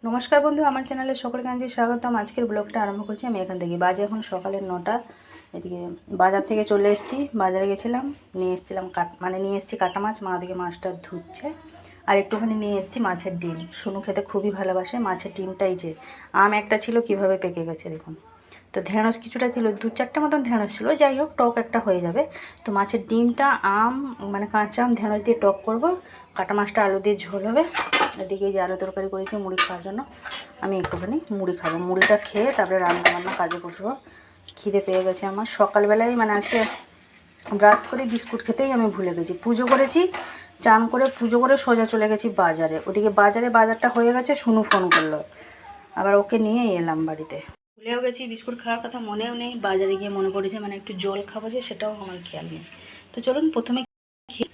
নমস্কার বন্ধু, আমার চ্যানেলে সকলকে জানাই স্বাগতম। আজকের ব্লগটা আরম্ভ করছি আমি এখান থেকে। বাজে এখন সকালের 9টা। এদিকে বাজার থেকে চলে এসেছি। বাজারে গেছিলাম, নিয়ে এসেছিলাম নিয়ে এসেছি কাটা মাছ। মা দিকে মাছটা ধুচ্ছে। আর একটুখানি নিয়ে এসেছি মাছের ডিম। সোনু খেতে খুবই ভালোবাসে মাছের ডিমটাই। যে আম একটা ছিল কীভাবে পেকে গেছে দেখুন। তো ঢেঁড়স কিছুটা ছিল, 2-4টে মতন ঢেঁড়স ছিল, যাই হোক টক একটা হয়ে যাবে। তো মাছের ডিমটা আম কাঁচা আম ঢেঁড়স দিয়ে টক করব। কাটা মাছটা আলু দিয়ে ঝোল হবে। এদিকে যে আলু তরকারি করেছি মুড়ি খাওয়ার জন্য। আমি একটুখানি মুড়ি খাবো, মুড়িটা খেয়ে তারপরে রান্না কাজে বসবো। খিদে পেয়ে গেছে আমার। সকালবেলায় আজকে ব্রাশ করে বিস্কুট খেতেই আমি ভুলে গেছি। পুজো করেছি, চান করে পুজো করে সোজা চলে গেছি বাজারে। ওদিকে বাজারটা হয়ে গেছে, শুনু ফোন করলো, আবার ওকে নিয়ে এলাম বাড়িতে। ভুলেও গেছি, বিস্কুট খাওয়ার কথা মনেও নেই। বাজারে গিয়ে মনে পড়েছে একটু জল খাবো, যে সেটাও আমার খেয়াল নেই। তো চলুন প্রথমে খেয়ে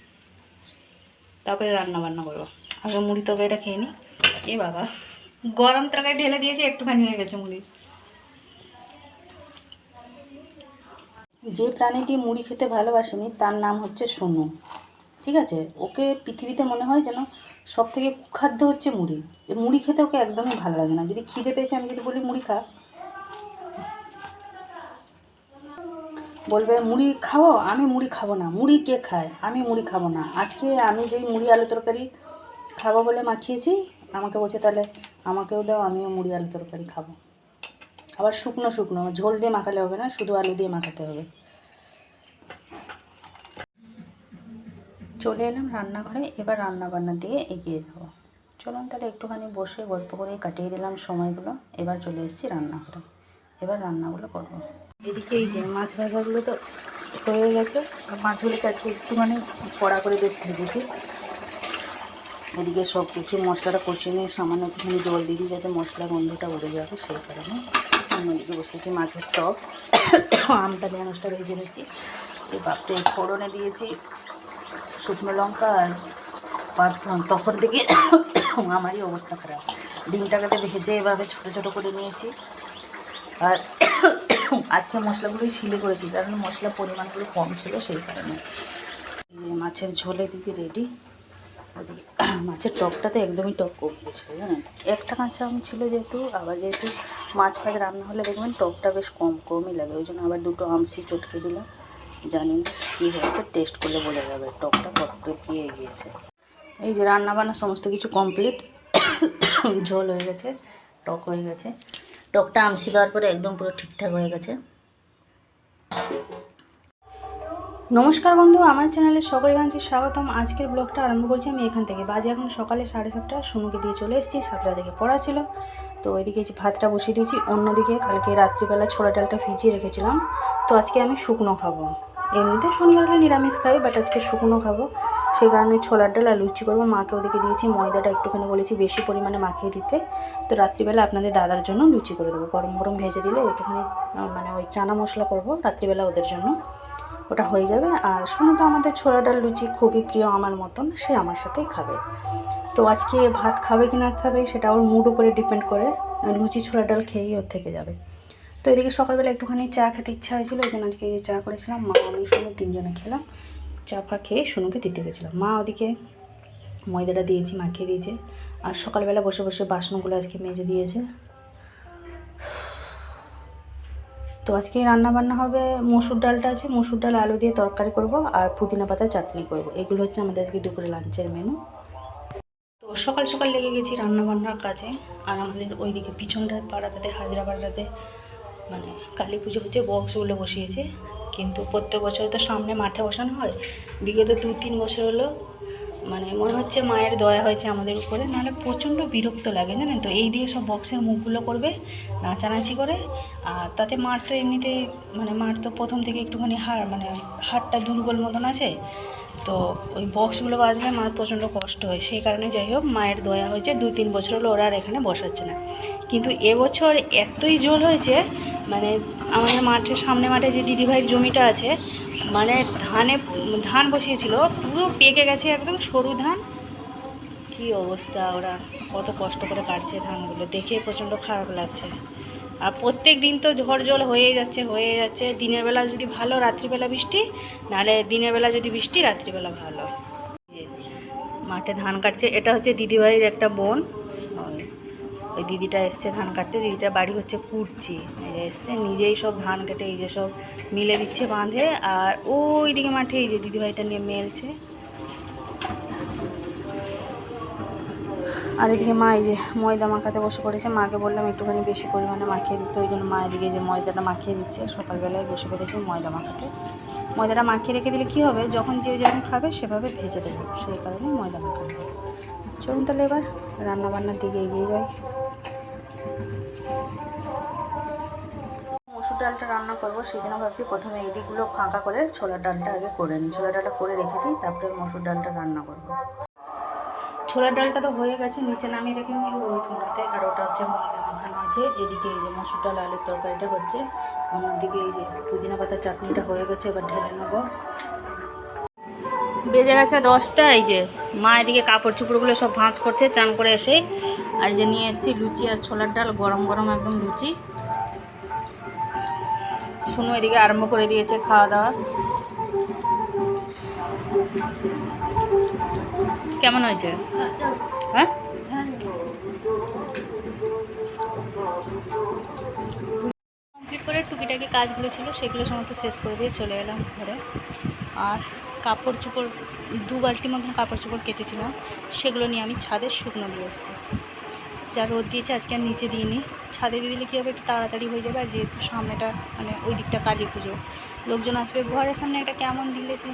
তারপরে রান্না করবো। আগে মুড়ি তরকারিটা খেয়ে নিই। এ বাবা, গরম তরকারি ঢেলে দিয়েছি, একটুখানি হয়ে গেছে মুড়ি। যে প্রাণীটি মুড়ি খেতে ভালোবাসেনি তার নাম হচ্ছে সোনু, ঠিক আছে? ওকে পৃথিবীতে মনে হয় যেন সব থেকে কুখাদ্য হচ্ছে মুড়ি। মুড়ি খেতে ওকে একদমই ভালো লাগে না। যদি খিদে পেয়েছে, আমি যদি বলি মুড়ি খা, বলবে মুড়ি খাবো, আমি মুড়ি খাবো না। মুড়ি কে খায়? আমি মুড়ি খাবো না। আজকে আমি যেই মুড়ি আলু তরকারি খাবো বলে মাখিয়েছি, আমাকে বলছে তাহলে আমাকেও দাও, আমিও মুড়ি আলু তরকারি খাবো। আবার শুকনো শুকনো, ঝোল দিয়ে মাখালে হবে না, শুধু আলু দিয়ে মাখাতে হবে। চলে এলাম রান্নাঘরে, এবার রান্নাবান্নার দিকে এগিয়ে যাবো। চলুন তাহলে একটুখানি বসে গল্প করে কাটিয়ে দিলাম সময়গুলো। এবার চলে এসেছি রান্নাঘরে, এবার রান্নাগুলো করবো। এদিকে এই যে মাছ ভাজাগুলো তো হয়ে গেছে। মাছগুলোকে একটুখানি কড়া করে বেশ ভেজেছি। এদিকে সব কিছু মশলাটা কষিয়ে নিয়ে সামান্য একটুখানি জল দিয়ে দিই, যাতে মশলা গন্ধটা উড়ে যাবে, সেই কারণে অন্যদিকে বসেছি মাছের টক। আমটা ঢেঁড়সটা ভেজে নিচ্ছি। এই বাপটা ফোড়নে দিয়েছি শুকনো লঙ্কা আর পাঁচফোড়ন। তখন থেকে আমারই অবস্থা খারাপ। ডিমটাকে ভেজে এভাবে ছোটো ছোটো করে নিয়েছি। আর আজকে মশলাগুলোই শিলে করেছি, কারণ মশলার পরিমাণগুলো কম ছিল, সেই কারণে। মাছের ঝোলে দিদি রেডি। ওদিকে মাছের টকটাতে একদমই টক কমে গেছিলো, জানেন? একটা কাঁচা আম ছিল যেহেতু, আবার যেহেতু মাছ ফাছ রান্না হলে দেখবেন টকটা বেশ কমই লাগে, ওই জন্য আবার 2টো আমসি চটকে দিলাম। জানি না কী হয়েছে, টেস্ট করলে বোঝা যাবে টকটা কত কী এগিয়েছে। এই যে রান্নাবান্না সমস্ত কিছু কমপ্লিট। ঝোল হয়ে গেছে, টক হয়ে গেছে। টকটা আমসি দেওয়ার পরে একদম পুরো ঠিকঠাক হয়ে গেছে। নমস্কার বন্ধু, আমার চ্যানেলে সকলে জানাচ্ছি স্বাগতম। আজকের ব্লগটা আরম্ভ করছি আমি এখান থেকে। বাজে এখন সকালে 7:30। সোনুকে দিয়ে চলে এসেছি, 7টা থেকে পড়া ছিল। তো ওইদিকে ভাতটা বসিয়ে দিয়েছি। অন্যদিকে কালকে রাত্রিবেলা ছোলা ডালটা ভিজিয়ে রেখেছিলাম, তো আজকে আমি শুকনো খাবো। এমনিতে শনিবারটা নিরামিষ খাই, বাট আজকে শুকনো খাবো, সেই কারণে ছোলার ডাল আর লুচি করবো। মাকে ওদিকে দিয়েছি ময়দাটা একটুখানি, বলেছি বেশি পরিমাণে মাখিয়ে দিতে। তো রাত্রিবেলা আপনাদের দাদার জন্য লুচি করে দেবো, গরম গরম ভেজে দিলে একটুখানি ওই চানা মশলা করবো রাত্রিবেলা ওদের জন্য, ওটা হয়ে যাবে। আর শুনো তো, আমাদের ছোলা ডাল লুচি খুবই প্রিয়, আমার মতন, সে আমার সাথেই খাবে। তো আজকে ভাত খাবে কি না খাবে সেটা ওর মুড উপরে ডিপেন্ড করে। লুচি ছোলা ডাল খেয়েই ওর থেকে যাবে। তো এদিকে সকালবেলা একটুখানি চা খেতে ইচ্ছা হয়েছিল, ওই জন্য আজকে এই চা করেছিলাম। মা, আমি, শুনু 3জনে খেলাম। চা ফা খেয়ে শুনুকে দিতে গেছিলাম। মা ওদিকে ময়দাটা দিয়েছি, মাখিয়ে দিয়েছে। আর সকালবেলা বসে বসে বাসনগুলো আজকে মেজে দিয়েছে। তো আজকে রান্নাবান্না হবে, মসুর ডালটা আছে, মসুর ডাল আলু দিয়ে তরকারি করব, আর পুদিনা পাতা চাটনি করব। এগুলো হচ্ছে আমাদের আজকে দুপুরে লাঞ্চের মেনু। তো সকাল সকাল লেগে গেছি রান্নাবান্নার কাজে। আর আমাদের ওইদিকে পিছনটার পাড়াটাতে, হাজরা পাড়াটাতে কালী পুজো হচ্ছে, বক্সগুলো বসিয়েছে। কিন্তু প্রত্যেক বছর তো সামনে মাঠে বসানো হয়। বিগত 2-3 বছর হলো মনে হচ্ছে মায়ের দয়া হয়েছে আমাদের উপরে, নাহলে প্রচণ্ড বিরক্ত লাগে, জানেন তো। এই দিয়ে সব বক্সের মুখগুলো করবে নাচানাচি করে। আর তাতে মার তো এমনিতে মার তো প্রথম থেকে একটুখানি হাড়টা দুর্বল মতন আছে। তো ওই বক্সগুলো বাজলে মার প্রচণ্ড কষ্ট হয়, সেই কারণে যাই হোক মায়ের দয়া হয়েছে, 2-3 বছর হলো ওরা আর এখানে বসাচ্ছে না। কিন্তু এবছর এতই জল হয়েছে, আমাদের মাঠের সামনে মাঠে যে দিদিভাইয়ের জমিটা আছে, ধান বসিয়েছিল, পুরো পেকে গেছে, একদম সরু ধান। কি অবস্থা, ওরা কত কষ্ট করে কাটছে ধানগুলো, দেখে প্রচণ্ড খারাপ লাগছে। আর প্রত্যেক দিন তো ঝড় জল হয়ে যাচ্ছে। দিনের বেলা যদি ভালো, রাত্রিবেলা বৃষ্টি, নাহলে দিনের বেলা যদি বৃষ্টি, রাত্রিবেলা ভালো। মাঠে ধান কাটছে, এটা হচ্ছে দিদিভাইয়ের একটা বোন, ওই দিদিটা এসছে ধান কাটতে, দিদিটার বাড়ি হচ্ছে কুড়চি, এসছে নিজেই সব ধান কেটে এই যে সব মিলে দিচ্ছে বাঁধে, আর ওই দিকে মাঠে এই যে দিদিভাইটা নিয়ে মেলছে, আর এদিকে মা এই যে ময়দা মাখাতে বসে পড়েছে। মাকে বললাম একটুখানি বেশি পরিমাণে মাখিয়ে দিতে, ওই জন্য মা এদিকে যে ময়দাটা মাখিয়ে দিচ্ছে, সকালবেলায় বসে পড়েছে ময়দা মাখাতে। ময়দাটা মাখিয়ে রেখে দিলে কী হবে, যখন যে যেমন খাবে সেভাবে ভেজে দেবে, সেই কারণে ময়দা মাখাতে হবে। চলুন তাহলে এবার রান্নাবান্নার দিকে এগিয়ে যাই। মসুর ডালটা রান্না করবো, সেই জন্য ভাবছি প্রথমে এই দিকগুলো ফাঁকা করে ছোলার ডালটা আগে করে নিই, ছোলার ডালটা করে রেখে দিই, তারপরে মসুর ডালটা রান্না করবো। ছোলার ডালটা তো হয়ে গেছে, নিচে নামিয়ে রেখে নিই ওই কোনাতে, আর ওটা হচ্ছে ময়দা মাখানো আছে। এদিকে এই যে মসুর ডাল আলুর তরকারিটা হচ্ছে, অন্যদিকে এই যে পুদিনা পাতার চাটনিটা হয়ে গেছে, এবার ঢেলে নেবো। বেজে গেছে 10টা। এই যে মা এদিকে কাপড় চোপড়গুলো সব ভাঁজ করছে চান করে এসে, আর যে নিয়ে এসেছি লুচি আর ছোলার ডাল, গরম গরম একদম লুচি। শুনু এদিকে আরম্ভ করে দিয়েছে খাওয়া দাওয়া। কেমন হয়েছে? হ্যাঁ, কমপ্লিট করে টুকিটাকি কাজগুলো ছিল সেগুলো সমস্ত শেষ করে দিয়ে চলে এলাম ঘরে। আর কাপড় চোপড় 2 বালতি মতন কাপড় চোপড় কেচেছিলাম, সেগুলো নিয়ে আমি ছাদে শুকনো দিয়ে এসেছি। যা রোদ দিয়েছে আজকে আর নিচে দিইনি, ছাদে দিয়ে দিলে কী হবে, একটু তাড়াতাড়ি হয়ে যাবে। আর যেহেতু সামনেটা মানে ওই দিকটা কালী পুজো, লোকজন আসবে, ঘরের সামনে এটা কেমন দিলে সে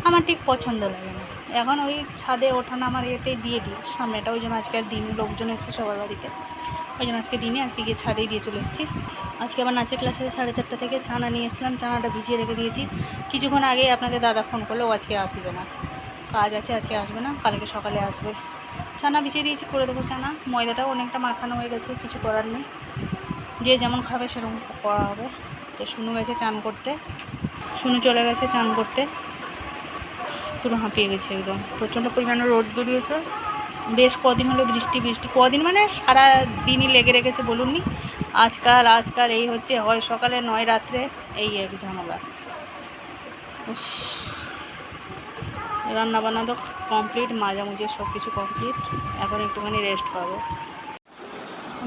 আমার ঠিক পছন্দ লাগে না। এখন ওই ছাদে ওঠানো আমার এতেই দিয়ে দিই সামনেটা, ওই জন্য আজকে আর দিনই, লোকজন এসছে সবার বাড়িতে, ওই জন্য আজকে দিনে আজকে গিয়ে ছাদেই দিয়ে চলে এসেছি। আজকে আবার নাচের ক্লাসে 4:30 থেকে চানা নিয়ে এসেছিলাম, চানাটা ভিজিয়ে রেখে দিয়েছি। কিছুক্ষণ আগে আপনাদের দাদা ফোন করলো, ও আজকে আসবে না, কাজ আছে, আজকে আসবে না, কালকে সকালে আসবে। চানা ভিজিয়ে দিয়েছি, করে দেবো চানা। ময়দাটাও অনেকটা মাখানো হয়ে গেছে, কিছু করার নেই, যে যেমন খাবে সেরকম করা হবে। তো শুনু গেছে চান করতে, শুনু চলে গেছে চান করতে, পুরো হাঁপিয়ে গেছে একদম, প্রচণ্ড পরিমাণে রোদ বেরিয়েছে। বেশ কদিন হলো বৃষ্টি, কদিন মানে সারা দিনই লেগে রেখেছে বলুননি, আজকাল এই হচ্ছে, হয় সকালে নয় রাত্রে, এই এক ঝামেলা। রান্নাবান্না তো কমপ্লিট, মাজামুজি সব কিছু কমপ্লিট, এখন একটুখানি রেস্ট পাবো।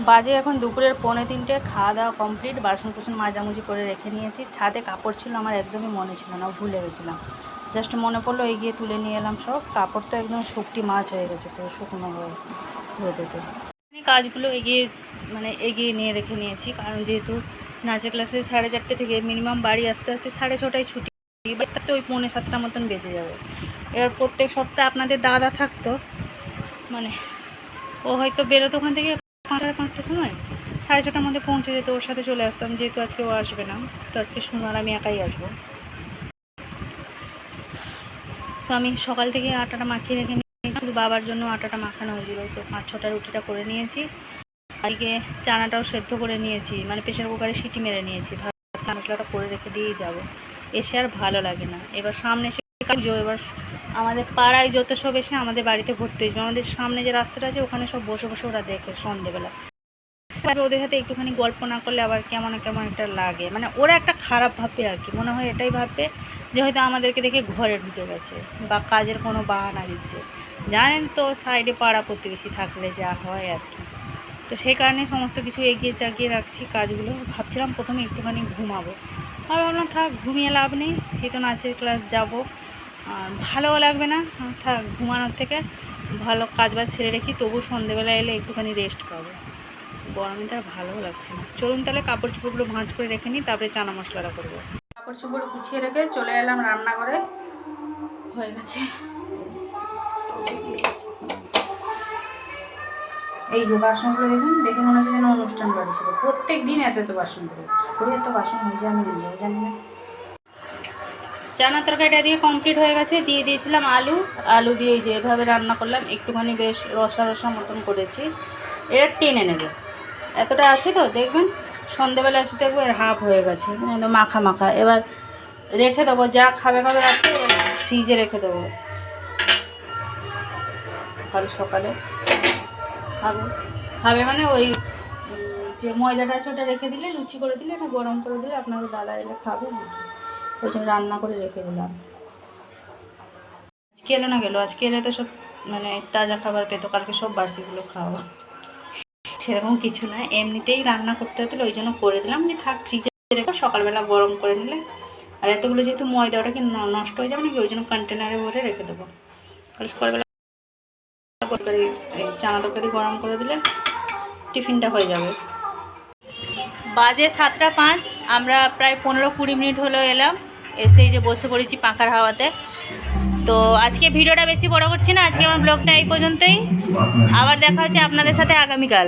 বাজে এখন দুপুরের 2:45, খাওয়া দাওয়া কমপ্লিট, বাসন কুসন মাজামুজি করে রেখে নিয়েছি। ছাদে কাপড় ছিল, আমার একদমই মনে ছিল না, ভুলে গেছিলাম, জাস্ট মনে পড়লো এগিয়ে তুলে নিয়ে এলাম সব। কাপড় তো একদম শুকটি মাছ হয়ে গেছে, পুরো শুকনো হয়ে রোদেতে। কাজগুলো এগিয়ে নিয়ে রেখে নিয়েছি, কারণ যেহেতু নাচের ক্লাসে 4:30 থেকে মিনিমাম বাড়ি আসতে 6:30টায় ছুটি, আসতে ওই 6:45 মতন বেজে যাবে। এবার প্রত্যেক সপ্তাহে আপনাদের দাদা থাকতো, মানে ও হয়তো বেরোতো ওখান থেকে 5:30টার সময়, 6:30টার মধ্যে পৌঁছে যেত, ওর সাথে চলে আসতাম। যেহেতু আজকে ও আসবে না, তো আজকে শুনু আর আমি একাই আসবো। তো আমি সকাল থেকে আটাটা মাখিয়ে রেখে নিয়েছি, শুধু বাবার জন্য আটাটা মাখানো হয়েছিল, তো 5-6টা রুটিটা করে নিয়েছি। আজকে চানাটাও সেদ্ধ করে নিয়েছি, মানে প্রেশার কুকারে সিটি মেরে নিয়েছি, চানা মশলাটা করে রেখে দিয়েই যাব, এসে আর ভালো লাগে না। এবার সামনে সে পুজো, এবার আমাদের পাড়ায় যত সব এসে আমাদের বাড়িতে ভর্তি হয়েছে, আমাদের সামনে যে রাস্তাটা আছে ওখানে সব বসে বসে ওরা দেখে সন্ধেবেলা, ওদের সাথে একটুখানি গল্প না করলে আবার কেমন একটা লাগে, মানে ওরা একটা খারাপ ভাববে আর কি, মনে হয় এটাই ভাববে যে হয়তো আমাদেরকে দেখে ঘরে ঢুকে গেছে বা কাজের কোনো বাহানা দিচ্ছে। জানেন তো সাইডে পাড়া প্রতিবেশী থাকলে যা হয় আর কি, তো সেই কারণে সমস্ত কিছু এগিয়ে চাগিয়ে রাখছি কাজগুলো। ভাবছিলাম প্রথমে একটুখানি ঘুমাবো, আর ভাবলাম থাক, ঘুমিয়ে লাভ নেই, সেই তো নাচের ক্লাস যাব, ভালোও লাগবে না, থাক ঘুমানোর থেকে ভালো কাজবাজ ছেড়ে রেখি, তবু সন্ধেবেলা এলে একটুখানি রেস্ট পাবো, গরমে তার ভালোও লাগছে না। চলুন তাহলে কাপড় চোপড়গুলো ভাঁজ করে রেখে নিই, তারপরে চানা মশলাটা করবো। কাপড় চোপড় গুছিয়ে রেখে চলে এলাম রান্নাঘরে, হয়ে গেছে। এই যে বাসনগুলো দেখুন, দেখে মনে হচ্ছে যেন অনুষ্ঠান বাড়ি ছিল, প্রত্যেক দিন এত বাসন করে এত বাসন হয়ে যায় আমি নিজেও জানি না। চানা তরকারিটা দিয়ে কমপ্লিট হয়ে গেছে, দিয়ে দিয়েছিলাম আলু দিয়ে এই যে এভাবে রান্না করলাম, একটুখানি বেশ রসা মতন করেছি। এটা টেনে নেবে, এতটা আছে তো দেখবেন, সন্ধেবেলা এসে দেখবো এর হাফ হয়ে গেছে, একদম মাখা। এবার রেখে দেবো, যা খাবে রাখতে, ফ্রিজে রেখে দেবো, কাল সকালে খাবে মানে ওই যে ময়দাটা আছে ওটা রেখে দিলে, লুচি করে দিলে, এটা গরম করে দিলে আপনাদের দাদা এলে খাবে, ওই জন্য রান্না করে রেখে দিলাম। আজকে এলো না গেলো, আজকে এলে তো সব মানে তাজা খাবার পেতো, কালকে সব বাসিগুলো খাওয়া। সেরকম কিছু না, এমনিতেই রান্না করতে হতো, ওই জন্য করে দিলাম যে থাক ফ্রিজে রেখে সকালবেলা গরম করে নিলে। আর এতগুলো যেহেতু ময়দা, ওটা কি নষ্ট হয়ে যাবে নাকি, ওই জন্য কন্টেনারে ভরে রেখে দেবো। তাহলে সকালবেলা তরকারি, এই চানা তরকারি গরম করে দিলে টিফিনটা হয়ে যাবে। বাজে 7টা 5, আমরা প্রায় 15-20 মিনিট হলো এলাম, এসেই যে বসে পড়েছি পাখার হাওয়াতে। তো আজকে ভিডিওটা বেশি বড় করছি না, আজকে আমার ব্লগটা এই পর্যন্তই। আবার দেখা হচ্ছে আপনাদের সাথে আগামীকাল।